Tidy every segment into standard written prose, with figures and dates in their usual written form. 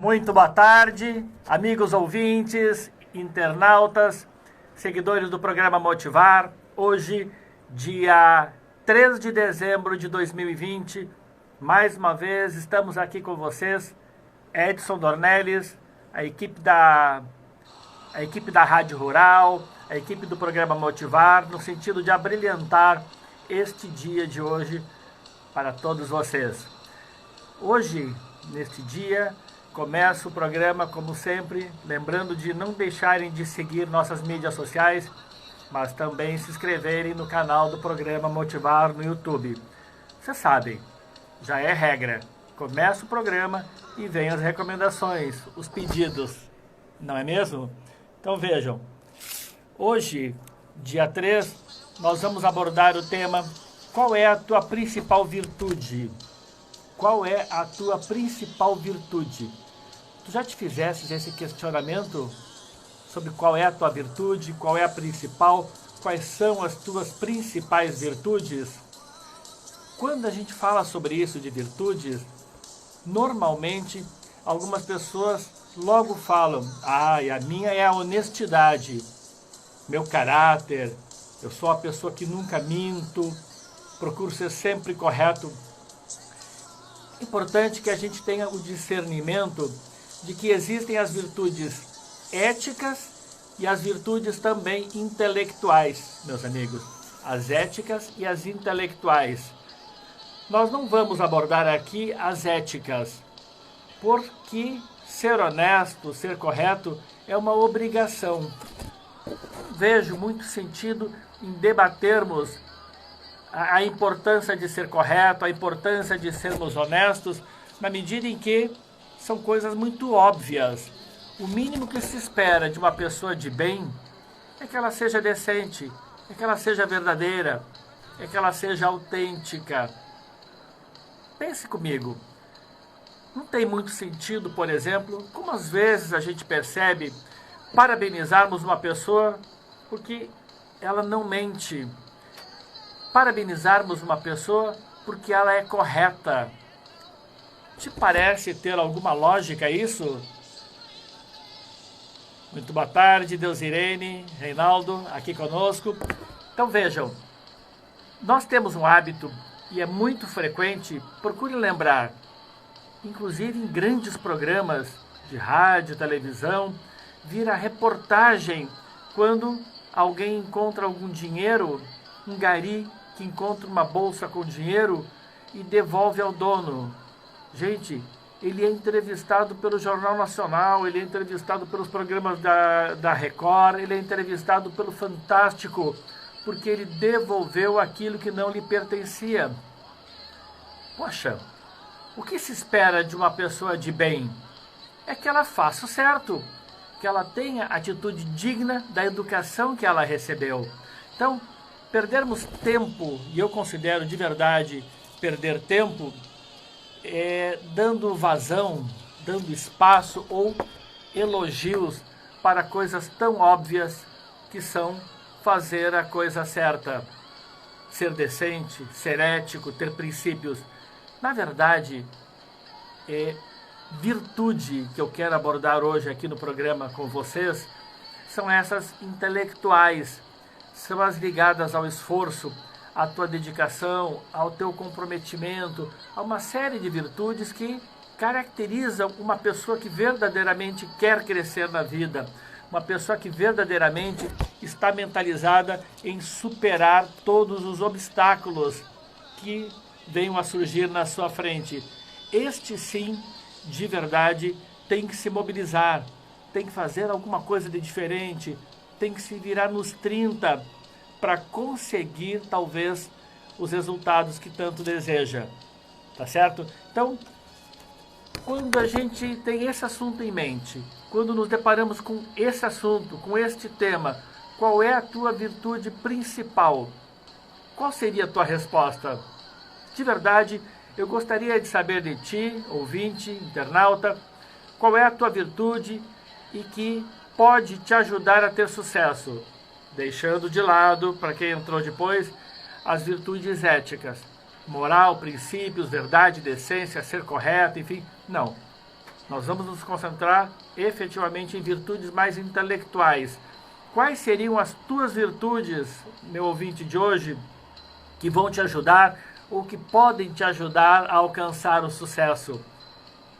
Muito boa tarde, amigos ouvintes, internautas, seguidores do programa Motivar. Hoje, dia 3 de dezembro de 2020, mais uma vez estamos aqui com vocês, Edson Dornelles, a equipe da Rádio Rural, a equipe do programa Motivar, no sentido de abrilhantar este dia de hoje para todos vocês. Hoje, neste dia, começo o programa, como sempre, lembrando de não deixarem de seguir nossas mídias sociais, mas também se inscreverem no canal do programa Motivar no YouTube. Vocês sabem, já é regra. Começa o programa e vem as recomendações, os pedidos, não é mesmo? Então vejam, hoje, dia 3, nós vamos abordar o tema: qual é a tua principal virtude? Qual é a tua principal virtude? Tu já te fizesses esse questionamento sobre qual é a tua virtude, qual é a principal, quais são as tuas principais virtudes? Quando a gente fala sobre isso de virtudes, normalmente algumas pessoas logo falam: e a minha é a honestidade, meu caráter, eu sou a pessoa que nunca minto, procuro ser sempre correto. É importante que a gente tenha o discernimento de que existem as virtudes éticas e as virtudes também intelectuais, meus amigos. As éticas e as intelectuais. Nós não vamos abordar aqui as éticas, porque ser honesto, ser correto, é uma obrigação. Vejo muito sentido em debatermos a importância de ser correto, a importância de sermos honestos, na medida em que são coisas muito óbvias. O mínimo que se espera de uma pessoa de bem é que ela seja decente, é que ela seja verdadeira, é que ela seja autêntica. Pense comigo, não tem muito sentido, por exemplo, como às vezes a gente percebe, parabenizarmos uma pessoa porque ela não mente. Parabenizarmos uma pessoa porque ela é correta. Te parece ter alguma lógica isso? Muito boa tarde, Deusirene, Reinaldo, aqui conosco. Então vejam, nós temos um hábito, e é muito frequente, procure lembrar, inclusive em grandes programas de rádio, televisão, vira reportagem quando alguém encontra algum dinheiro, um gari que encontra uma bolsa com dinheiro e devolve ao dono. Gente, ele é entrevistado pelo Jornal Nacional, ele é entrevistado pelos programas da Record, ele é entrevistado pelo Fantástico, porque ele devolveu aquilo que não lhe pertencia. Poxa, o que se espera de uma pessoa de bem? É que ela faça o certo, que ela tenha atitude digna da educação que ela recebeu. Então, perdermos tempo, e eu considero de verdade perder tempo, dando vazão, dando espaço ou elogios para coisas tão óbvias que são fazer a coisa certa, ser decente, ser ético, ter princípios. Na verdade, virtude que eu quero abordar hoje aqui no programa com vocês são essas intelectuais, são as ligadas ao esforço, à tua dedicação, ao teu comprometimento, a uma série de virtudes que caracterizam uma pessoa que verdadeiramente quer crescer na vida, uma pessoa que verdadeiramente está mentalizada em superar todos os obstáculos que venham a surgir na sua frente. Este sim, de verdade, tem que se mobilizar, tem que fazer alguma coisa de diferente, tem que se virar nos 30 para conseguir, talvez, os resultados que tanto deseja. Tá certo? Então, quando a gente tem esse assunto em mente, quando nos deparamos com esse assunto, com este tema, qual é a tua virtude principal? Qual seria a tua resposta? De verdade, eu gostaria de saber de ti, ouvinte, internauta, qual é a tua virtude e que pode te ajudar a ter sucesso, deixando de lado, para quem entrou depois, as virtudes éticas, moral, princípios, verdade, decência, ser correto, enfim, não. Nós vamos nos concentrar efetivamente em virtudes mais intelectuais. Quais seriam as tuas virtudes, meu ouvinte de hoje, que vão te ajudar ou que podem te ajudar a alcançar o sucesso?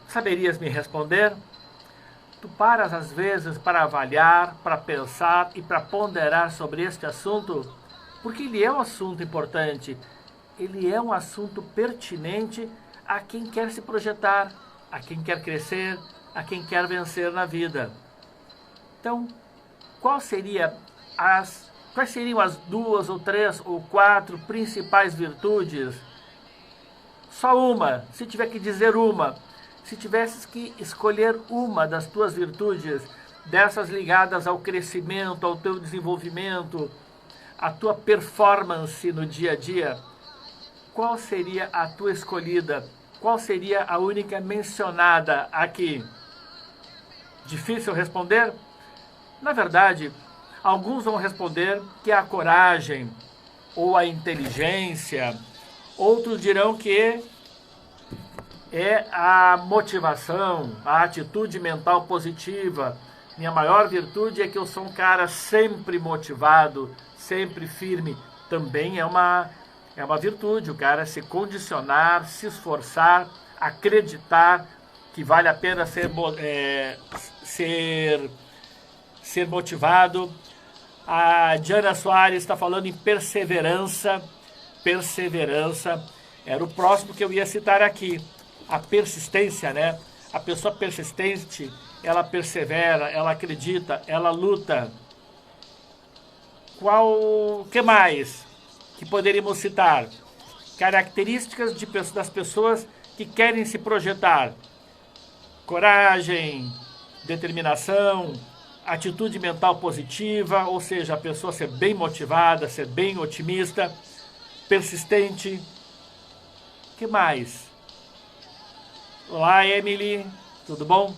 Saberias me responder? Tu paras às vezes para avaliar, para pensar e para ponderar sobre este assunto? Porque ele é um assunto importante, ele é um assunto pertinente a quem quer se projetar, a quem quer crescer, a quem quer vencer na vida. Então, quais seriam as 2 ou 3 ou 4 principais virtudes? Só uma, se tiver que dizer uma. Se tivesses que escolher uma das tuas virtudes, dessas ligadas ao crescimento, ao teu desenvolvimento, à tua performance no dia a dia, qual seria a tua escolhida? Qual seria a única mencionada aqui? Difícil responder? Na verdade, alguns vão responder que é a coragem ou a inteligência, outros dirão que é a motivação, a atitude mental positiva. Minha maior virtude é que eu sou um cara sempre motivado, sempre firme. Também é uma virtude, o cara se condicionar, se esforçar, acreditar que vale a pena ser motivado. A Diana Soares está falando em perseverança. Perseverança era o próximo que eu ia citar aqui. A persistência, né? A pessoa persistente, ela persevera, ela acredita, ela luta. Que mais que poderíamos citar? Características das pessoas que querem se projetar: coragem, determinação, atitude mental positiva, ou seja, a pessoa ser bem motivada, ser bem otimista, persistente. Que mais? Olá, Emily, tudo bom?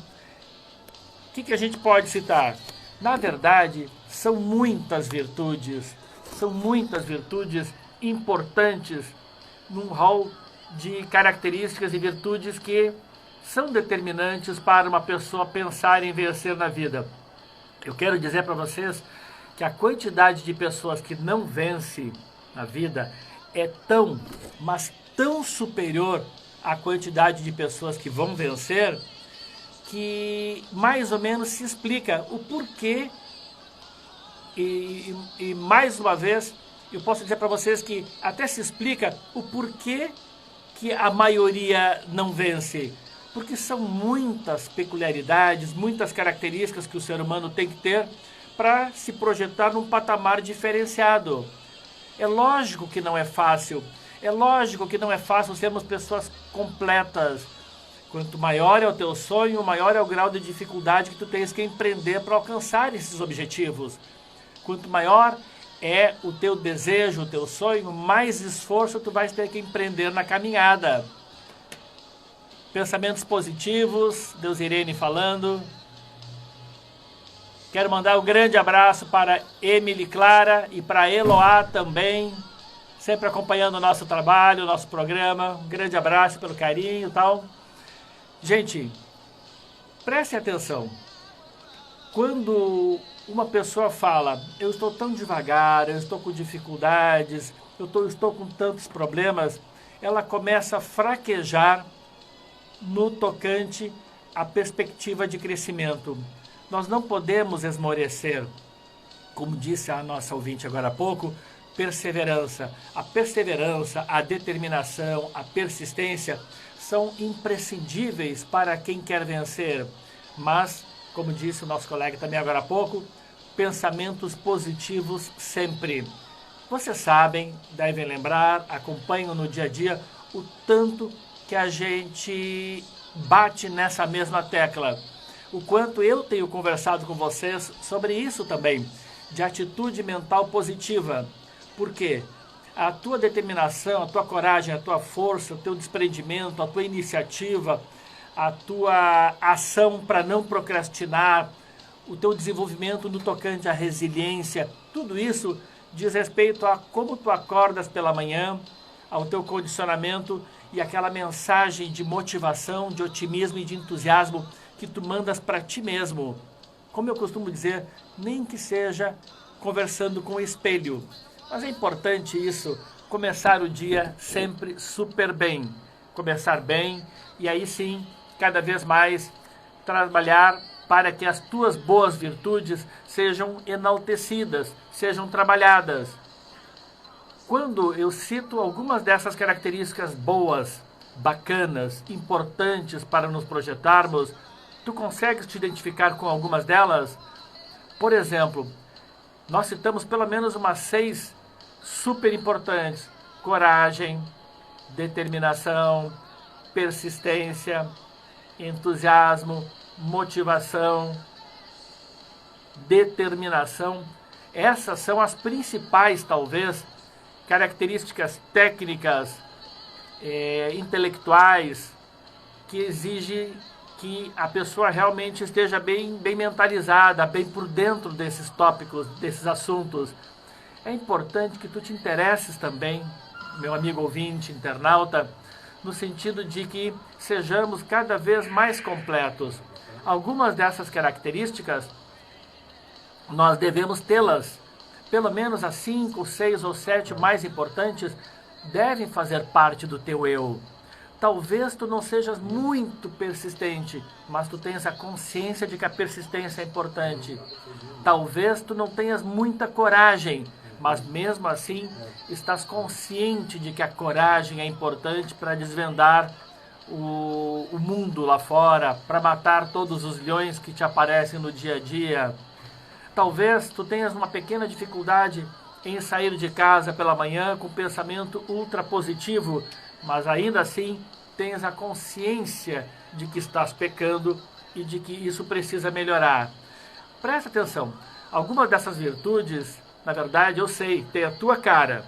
O que a gente pode citar? Na verdade, são muitas virtudes importantes num rol de características e virtudes que são determinantes para uma pessoa pensar em vencer na vida. Eu quero dizer para vocês que a quantidade de pessoas que não vence na vida é tão, mas tão superior à quantidade de pessoas que vão vencer, que mais ou menos se explica o porquê. E mais uma vez, eu posso dizer para vocês que até se explica o porquê que a maioria não vence. Porque são muitas peculiaridades, muitas características que o ser humano tem que ter para se projetar num patamar diferenciado. É lógico que não é fácil. É lógico que não é fácil sermos pessoas completas. Quanto maior é o teu sonho, maior é o grau de dificuldade que tu tens que empreender para alcançar esses objetivos. Quanto maior é o teu desejo, o teu sonho, mais esforço tu vais ter que empreender na caminhada. Pensamentos positivos, Deus Irene falando. Quero mandar um grande abraço para Emily Clara e para Eloá também, sempre acompanhando o nosso trabalho, o nosso programa. Um grande abraço pelo carinho e tal. Gente, prestem atenção. Quando uma pessoa fala, eu estou tão devagar, eu estou com dificuldades, eu estou com tantos problemas, ela começa a fraquejar no tocante à perspectiva de crescimento. Nós não podemos esmorecer, como disse a nossa ouvinte agora há pouco, perseverança. A perseverança, a determinação, a persistência são imprescindíveis para quem quer vencer. Mas, como disse o nosso colega também agora há pouco, pensamentos positivos sempre. Vocês sabem, devem lembrar, acompanham no dia a dia o tanto que a gente bate nessa mesma tecla. O quanto eu tenho conversado com vocês sobre isso também, de atitude mental positiva. Por quê? A tua determinação, a tua coragem, a tua força, o teu desprendimento, a tua iniciativa, a tua ação para não procrastinar, o teu desenvolvimento no tocante à resiliência, tudo isso diz respeito a como tu acordas pela manhã, ao teu condicionamento e aquela mensagem de motivação, de otimismo e de entusiasmo que tu mandas para ti mesmo. Como eu costumo dizer, nem que seja conversando com o espelho. Mas é importante isso, começar o dia sempre super bem. Começar bem e aí sim, cada vez mais, trabalhar para que as tuas boas virtudes sejam enaltecidas, sejam trabalhadas. Quando eu cito algumas dessas características boas, bacanas, importantes para nos projetarmos, tu consegues te identificar com algumas delas? Por exemplo, nós citamos pelo menos umas 6 super importantes: coragem, determinação, persistência, entusiasmo, motivação, determinação. Essas são as principais, talvez, características técnicas, intelectuais, que exigem que a pessoa realmente esteja bem mentalizada, bem por dentro desses tópicos, desses assuntos. É importante que tu te interesses também, meu amigo ouvinte, internauta, no sentido de que sejamos cada vez mais completos. Algumas dessas características nós devemos tê-las. Pelo menos as 5, 6 ou 7 mais importantes devem fazer parte do teu eu. Talvez tu não sejas muito persistente, mas tu tenhas a consciência de que a persistência é importante. Talvez tu não tenhas muita coragem, mas mesmo assim estás consciente de que a coragem é importante para desvendar o mundo lá fora, para matar todos os leões que te aparecem no dia a dia. Talvez tu tenhas uma pequena dificuldade em sair de casa pela manhã com pensamento ultra positivo, mas ainda assim tenhas a consciência de que estás pecando e de que isso precisa melhorar. Presta atenção, algumas dessas virtudes, na verdade, eu sei, tem a tua cara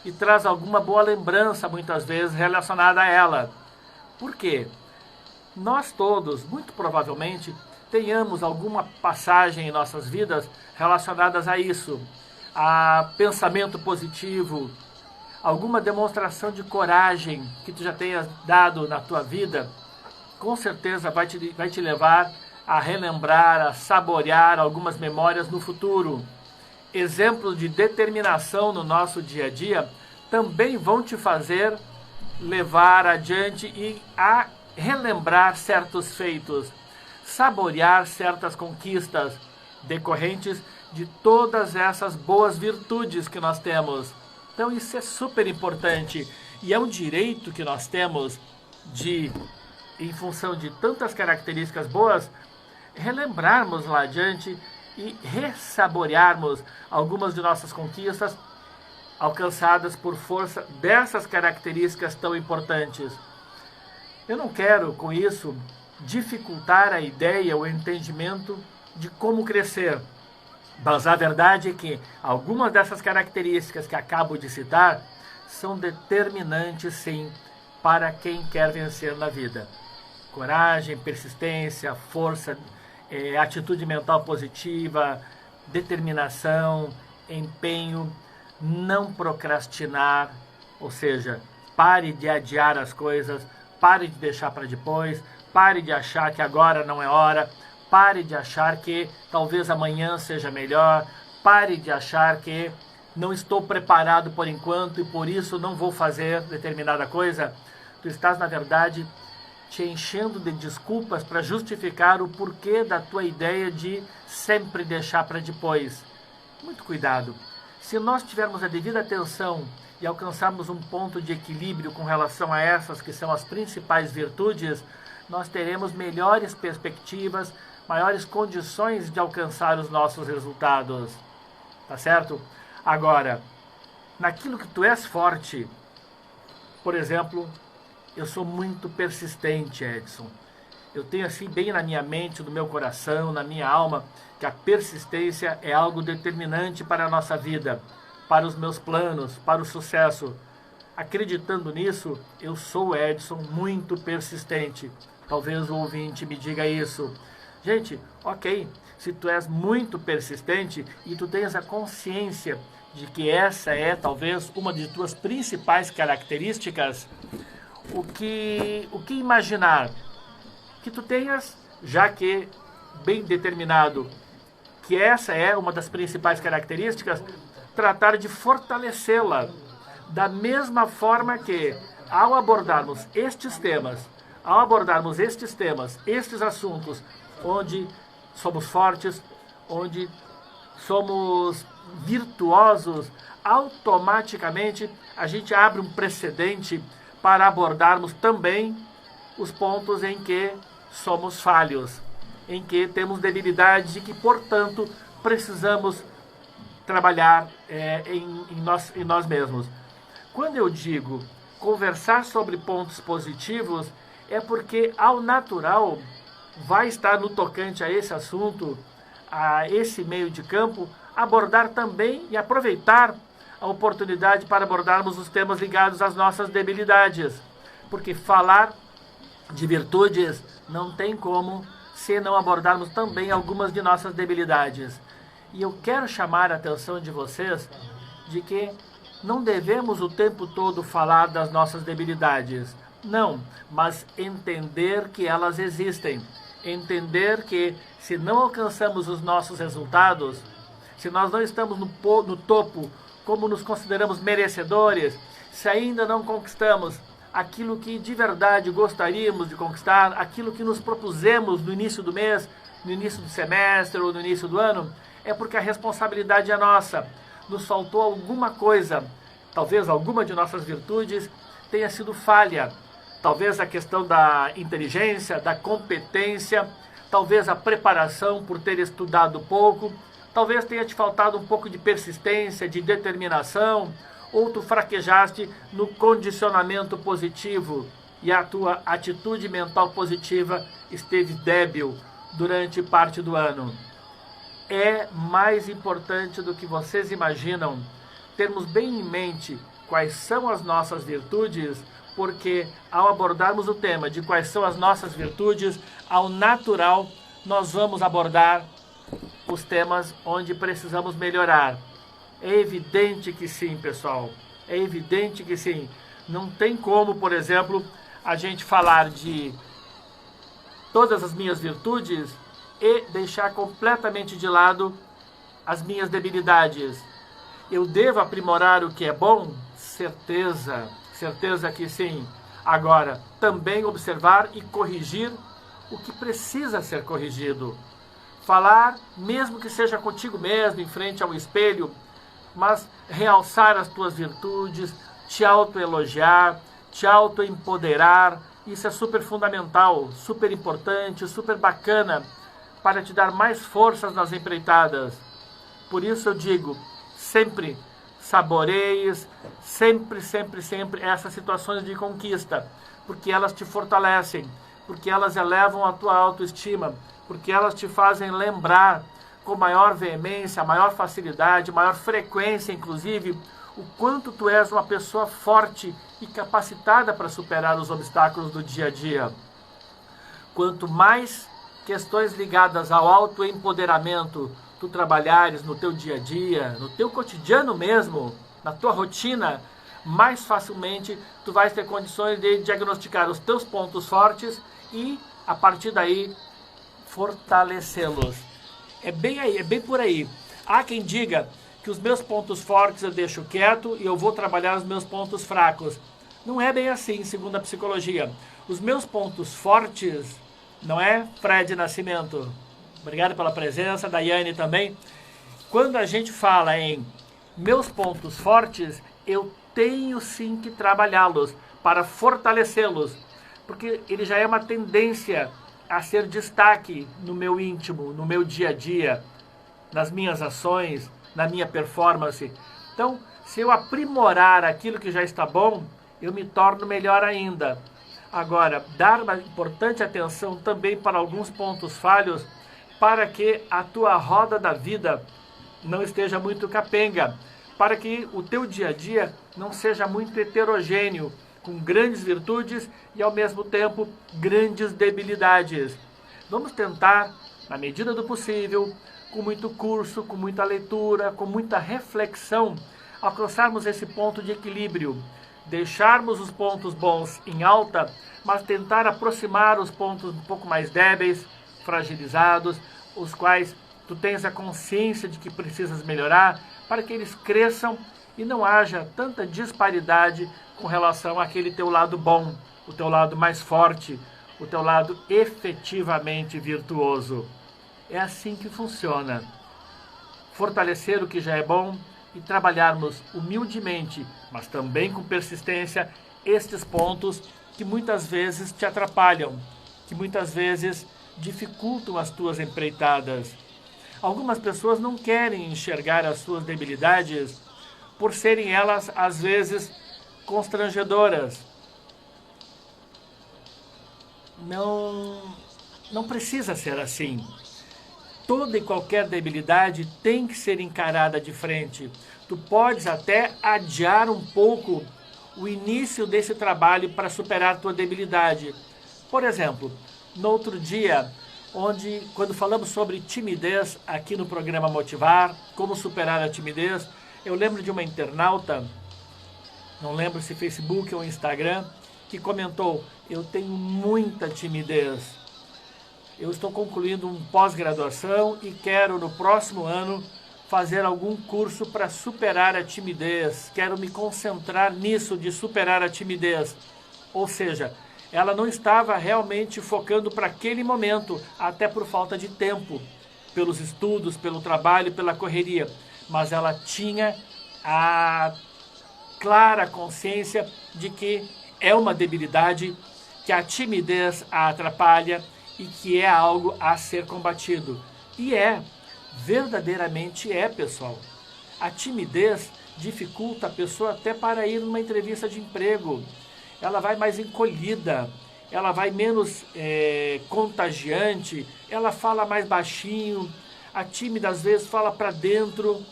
e traz alguma boa lembrança, muitas vezes, relacionada a ela. Por quê? Nós todos, muito provavelmente, tenhamos alguma passagem em nossas vidas relacionadas a isso, a pensamento positivo, alguma demonstração de coragem que tu já tenhas dado na tua vida, com certeza vai te levar a relembrar, a saborear algumas memórias no futuro. Exemplos de determinação no nosso dia a dia também vão te fazer levar adiante e a relembrar certos feitos, saborear certas conquistas decorrentes de todas essas boas virtudes que nós temos. Então isso é super importante e é um direito que nós temos de, em função de tantas características boas, relembrarmos lá adiante e ressaborearmos algumas de nossas conquistas alcançadas por força dessas características tão importantes. Eu não quero, com isso, dificultar a ideia, o entendimento de como crescer. Mas a verdade é que algumas dessas características que acabo de citar são determinantes, sim, para quem quer vencer na vida. Coragem, persistência, força, atitude mental positiva, determinação, empenho, não procrastinar, ou seja, pare de adiar as coisas, pare de deixar para depois, pare de achar que agora não é hora, pare de achar que talvez amanhã seja melhor, pare de achar que não estou preparado por enquanto e por isso não vou fazer determinada coisa. Tu estás, na verdade, te enchendo de desculpas para justificar o porquê da tua ideia de sempre deixar para depois. Muito cuidado. Se nós tivermos a devida atenção e alcançarmos um ponto de equilíbrio com relação a essas que são as principais virtudes, nós teremos melhores perspectivas, maiores condições de alcançar os nossos resultados. Tá certo? Agora, naquilo que tu és forte, por exemplo, eu sou muito persistente, Edson. Eu tenho assim bem na minha mente, no meu coração, na minha alma, que a persistência é algo determinante para a nossa vida, para os meus planos, para o sucesso. Acreditando nisso, eu sou, Edson, muito persistente. Talvez o ouvinte me diga isso. Gente, ok, se tu és muito persistente e tu tens a consciência de que essa é talvez uma de tuas principais características, o que imaginar? Que tu tenhas já que bem determinado que essa é uma das principais características, tratar de fortalecê-la da mesma forma que, ao abordarmos estes temas, estes assuntos, onde somos fortes, onde somos virtuosos, automaticamente a gente abre um precedente para abordarmos também os pontos em que somos falhos, em que temos debilidades e que, portanto, precisamos trabalhar em nós mesmos. Quando eu digo conversar sobre pontos positivos, é porque, ao natural, vai estar no tocante a esse assunto, a esse meio de campo, abordar também e aproveitar a oportunidade para abordarmos os temas ligados às nossas debilidades. Porque falar de virtudes não tem como se não abordarmos também algumas de nossas debilidades. E eu quero chamar a atenção de vocês de que não devemos o tempo todo falar das nossas debilidades. Não, mas entender que elas existem. Entender que, se não alcançamos os nossos resultados, se nós não estamos no topo como nos consideramos merecedores, se ainda não conquistamos aquilo que de verdade gostaríamos de conquistar, aquilo que nos propusemos no início do mês, no início do semestre ou no início do ano, é porque a responsabilidade é nossa. Nos faltou alguma coisa, talvez alguma de nossas virtudes tenha sido falha. Talvez a questão da inteligência, da competência, talvez a preparação por ter estudado pouco, talvez tenha te faltado um pouco de persistência, de determinação, ou tu fraquejaste no condicionamento positivo e a tua atitude mental positiva esteve débil durante parte do ano. É mais importante do que vocês imaginam termos bem em mente quais são as nossas virtudes, porque ao abordarmos o tema de quais são as nossas virtudes, ao natural nós vamos abordar os temas onde precisamos melhorar. É evidente que sim, pessoal. É evidente que sim. Não tem como, por exemplo, a gente falar de todas as minhas virtudes e deixar completamente de lado as minhas debilidades. Eu devo aprimorar o que é bom? Certeza que sim. Agora, também observar e corrigir o que precisa ser corrigido. Falar, mesmo que seja contigo mesmo, em frente ao espelho, mas realçar as tuas virtudes, te autoelogiar, te autoempoderar, isso é super fundamental, super importante, super bacana, para te dar mais forças nas empreitadas. Por isso eu digo, sempre saboreies, sempre essas situações de conquista, porque elas te fortalecem, porque elas elevam a tua autoestima, porque elas te fazem lembrar com maior veemência, maior facilidade, maior frequência, inclusive, o quanto tu és uma pessoa forte e capacitada para superar os obstáculos do dia a dia. Quanto mais questões ligadas ao autoempoderamento tu trabalhares no teu dia a dia, no teu cotidiano mesmo, na tua rotina, mais facilmente tu vais ter condições de diagnosticar os teus pontos fortes e, a partir daí, fortalecê-los. É bem por aí. Há quem diga que os meus pontos fortes eu deixo quieto e eu vou trabalhar os meus pontos fracos. Não é bem assim, segundo a psicologia. Os meus pontos fortes, não é, Fred Nascimento? Obrigado pela presença, Daiane também. Quando a gente fala em meus pontos fortes, eu tenho sim que trabalhá-los para fortalecê-los, porque ele já é uma tendência a ser destaque no meu íntimo, no meu dia a dia, nas minhas ações, na minha performance. Então, se eu aprimorar aquilo que já está bom, eu me torno melhor ainda. Agora, dar uma importante atenção também para alguns pontos falhos, para que a tua roda da vida não esteja muito capenga, para que o teu dia a dia não seja muito heterogêneo, com grandes virtudes e, ao mesmo tempo, grandes debilidades. Vamos tentar, na medida do possível, com muito curso, com muita leitura, com muita reflexão, alcançarmos esse ponto de equilíbrio, deixarmos os pontos bons em alta, mas tentar aproximar os pontos um pouco mais débeis, fragilizados, os quais tu tens a consciência de que precisas melhorar, para que eles cresçam e não haja tanta disparidade com relação àquele teu lado bom, o teu lado mais forte, o teu lado efetivamente virtuoso. É assim que funciona. Fortalecer o que já é bom e trabalharmos humildemente, mas também com persistência, estes pontos que muitas vezes te atrapalham, que muitas vezes dificultam as tuas empreitadas. Algumas pessoas não querem enxergar as suas debilidades por serem elas, às vezes, constrangedoras. Não precisa ser assim. Toda e qualquer debilidade tem que ser encarada de frente. Tu podes até adiar um pouco o início desse trabalho para superar tua debilidade. Por exemplo, no outro dia, quando falamos sobre timidez aqui no programa Motivar, como superar a timidez, eu lembro de uma internauta, não lembro se Facebook ou Instagram, que comentou: eu tenho muita timidez. Eu estou concluindo um pós-graduação e quero no próximo ano fazer algum curso para superar a timidez. Quero me concentrar nisso de superar a timidez. Ou seja, ela não estava realmente focando para aquele momento, até por falta de tempo, pelos estudos, pelo trabalho, pela correria. Mas ela tinha a clara consciência de que é uma debilidade, que a timidez a atrapalha e que é algo a ser combatido. E verdadeiramente pessoal. A timidez dificulta a pessoa até para ir numa entrevista de emprego. Ela vai mais encolhida, ela vai menos contagiante, ela fala mais baixinho, a tímida às vezes fala para dentro.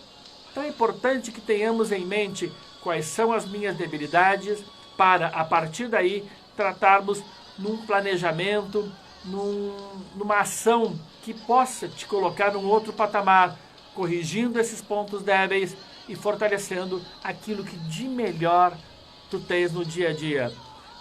Então é importante que tenhamos em mente quais são as minhas debilidades para, a partir daí, tratarmos num planejamento, numa ação que possa te colocar num outro patamar, corrigindo esses pontos débeis e fortalecendo aquilo que de melhor tu tens no dia a dia.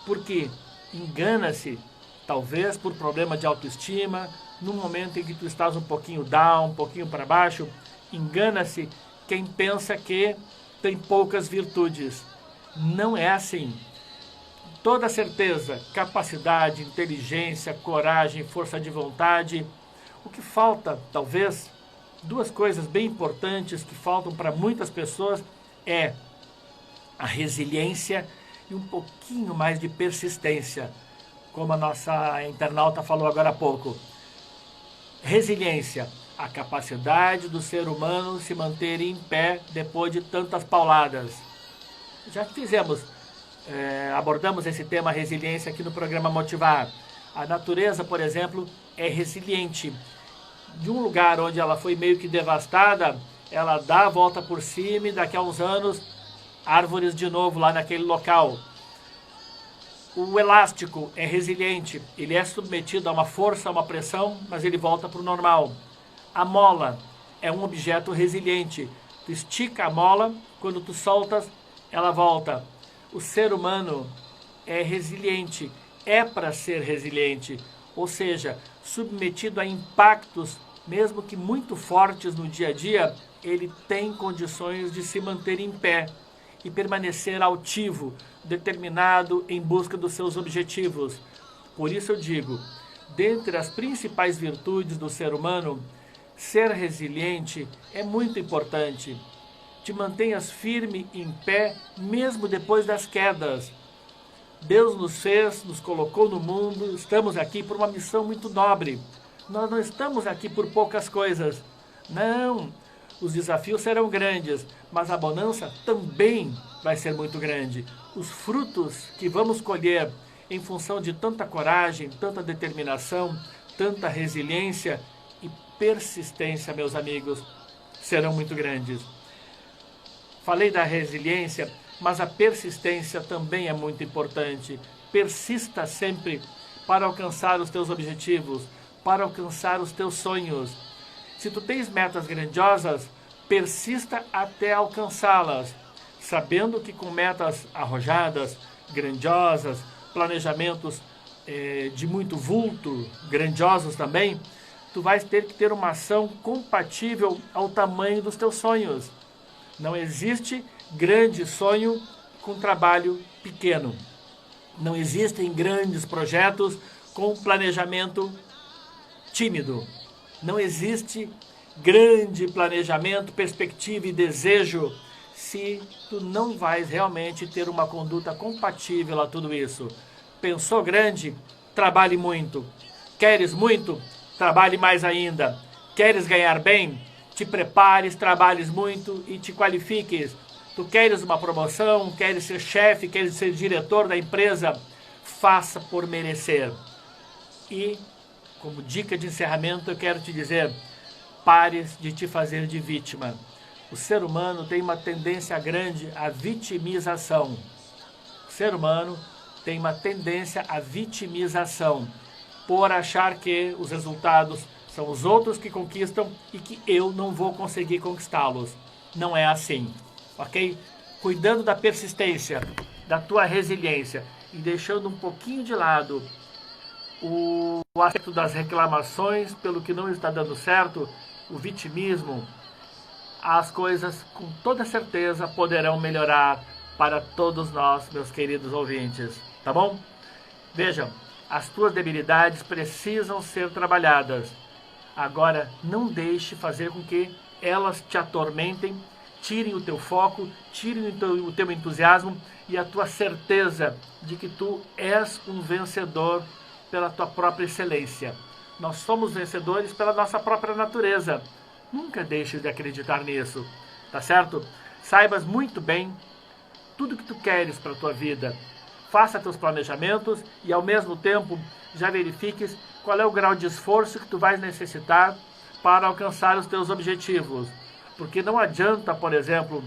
Porque engana-se, talvez por problema de autoestima, no momento em que tu estás um pouquinho down, um pouquinho para baixo, engana-se quem pensa que tem poucas virtudes. Não é assim. Toda certeza, capacidade, inteligência, coragem, força de vontade. O que falta, talvez, duas coisas bem importantes que faltam para muitas pessoas é a resiliência e um pouquinho mais de persistência, como a nossa internauta falou agora há pouco. Resiliência, a capacidade do ser humano se manter em pé depois de tantas pauladas. Já abordamos esse tema resiliência aqui no programa Motivar. A natureza, por exemplo, é resiliente. De um lugar onde ela foi meio que devastada, ela dá a volta por cima e daqui a uns anos, árvores de novo lá naquele local. O elástico é resiliente, ele é submetido a uma força, a uma pressão, mas ele volta para o normal. A mola é um objeto resiliente. Tu estica a mola, quando tu soltas, ela volta. O ser humano é resiliente, é para ser resiliente, ou seja, submetido a impactos, mesmo que muito fortes no dia a dia, ele tem condições de se manter em pé e permanecer altivo, determinado em busca dos seus objetivos. Por isso eu digo, dentre as principais virtudes do ser humano, ser resiliente é muito importante. Te mantenhas firme em pé, mesmo depois das quedas. Deus nos fez, nos colocou no mundo, estamos aqui por uma missão muito nobre. Nós não estamos aqui por poucas coisas. Não, os desafios serão grandes, mas a bonança também vai ser muito grande. Os frutos que vamos colher em função de tanta coragem, tanta determinação, tanta resiliência e persistência, meus amigos, serão muito grandes. Falei da resiliência, mas a persistência também é muito importante. Persista sempre para alcançar os teus objetivos, para alcançar os teus sonhos. Se tu tens metas grandiosas, persista até alcançá-las, sabendo que com metas arrojadas, grandiosas, planejamentos de muito vulto, grandiosos também, tu vais ter que ter uma ação compatível ao tamanho dos teus sonhos. Não existe grande sonho com trabalho pequeno. Não existem grandes projetos com planejamento tímido. Não existe grande planejamento, perspectiva e desejo se tu não vais realmente ter uma conduta compatível a tudo isso. Pensou grande? Trabalhe muito. Queres muito? Trabalhe mais ainda. Queres ganhar bem? Te prepares, trabalhes muito e te qualifiques. Tu queres uma promoção, queres ser chefe, queres ser diretor da empresa? Faça por merecer. E, como dica de encerramento, eu quero te dizer, pares de te fazer de vítima. O ser humano tem uma tendência grande à vitimização. O ser humano tem uma tendência à vitimização, por achar que os resultados são os outros que conquistam e que eu não vou conseguir conquistá-los. Não é assim, ok? Cuidando da persistência, da tua resiliência e deixando um pouquinho de lado o aspecto das reclamações pelo que não está dando certo, o vitimismo, as coisas com toda certeza poderão melhorar para todos nós, meus queridos ouvintes, tá bom? Vejam, as tuas debilidades precisam ser trabalhadas. Agora, não deixe fazer com que elas te atormentem, tirem o teu foco, tirem o teu entusiasmo e a tua certeza de que tu és um vencedor pela tua própria excelência. Nós somos vencedores pela nossa própria natureza. Nunca deixes de acreditar nisso, tá certo? Saibas muito bem tudo que tu queres para a tua vida. Faça teus planejamentos e, ao mesmo tempo, já verifiques qual é o grau de esforço que tu vais necessitar para alcançar os teus objetivos. Porque não adianta, por exemplo,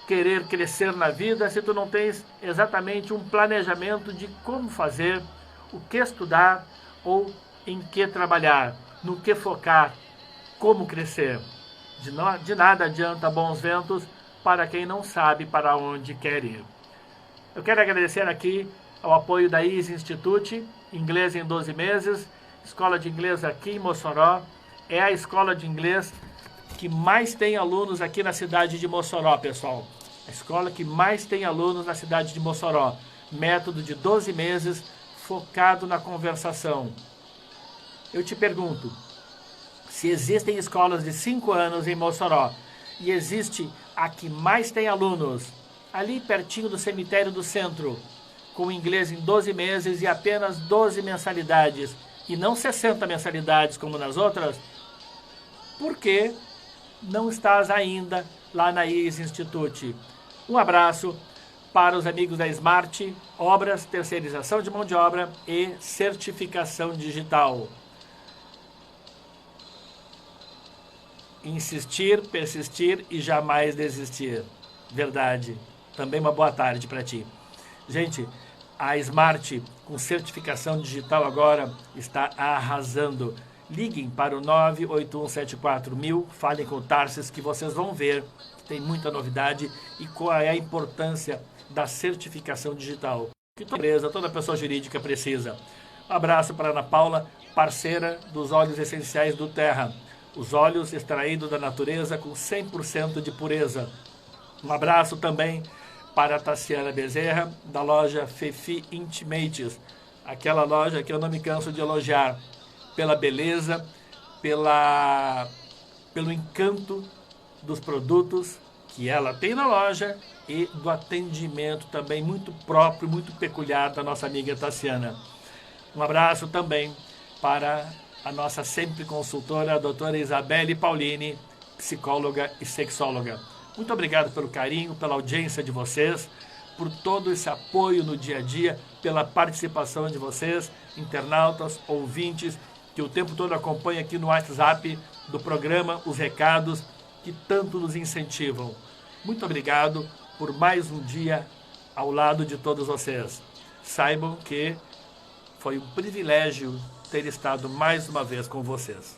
querer crescer na vida se tu não tens exatamente um planejamento de como fazer, o que estudar ou em que trabalhar, no que focar, como crescer. De nada adianta bons ventos para quem não sabe para onde quer ir. Eu quero agradecer aqui ao apoio da Easy Institute, Inglês em 12 meses, escola de inglês aqui em Mossoró. É a escola de inglês que mais tem alunos aqui na cidade de Mossoró, pessoal. A escola que mais tem alunos na cidade de Mossoró. Método de 12 meses, focado na conversação. Eu te pergunto, se existem escolas de 5 anos em Mossoró e existe a que mais tem alunos, ali pertinho do cemitério do centro, com inglês em 12 meses e apenas 12 mensalidades, e não 60 mensalidades como nas outras, por que não estás ainda lá na Easy Institute? Um abraço para os amigos da Smart, obras, terceirização de mão de obra e certificação digital. Insistir, persistir e jamais desistir. Verdade. Também uma boa tarde para ti. Gente, a Smart com certificação digital agora está arrasando. Liguem para o 98174.000, falem com o Tarsis que vocês vão ver que tem muita novidade e qual é a importância da certificação digital que toda empresa, toda pessoa jurídica precisa. Um abraço para a Ana Paula, parceira dos óleos essenciais do Terra. Os óleos extraídos da natureza com 100% de pureza. Um abraço também para a Tassiana Bezerra, da loja Fefi Intimates. Aquela loja que eu não me canso de elogiar pela beleza, pelo encanto dos produtos que ela tem na loja e do atendimento também muito próprio, muito peculiar da nossa amiga Tassiana. Um abraço também para a nossa sempre consultora, a doutora Isabelle Paulini, psicóloga e sexóloga. Muito obrigado pelo carinho, pela audiência de vocês, por todo esse apoio no dia a dia, pela participação de vocês, internautas, ouvintes, que o tempo todo acompanham aqui no WhatsApp do programa os recados que tanto nos incentivam. Muito obrigado por mais um dia ao lado de todos vocês. Saibam que foi um privilégio ter estado mais uma vez com vocês.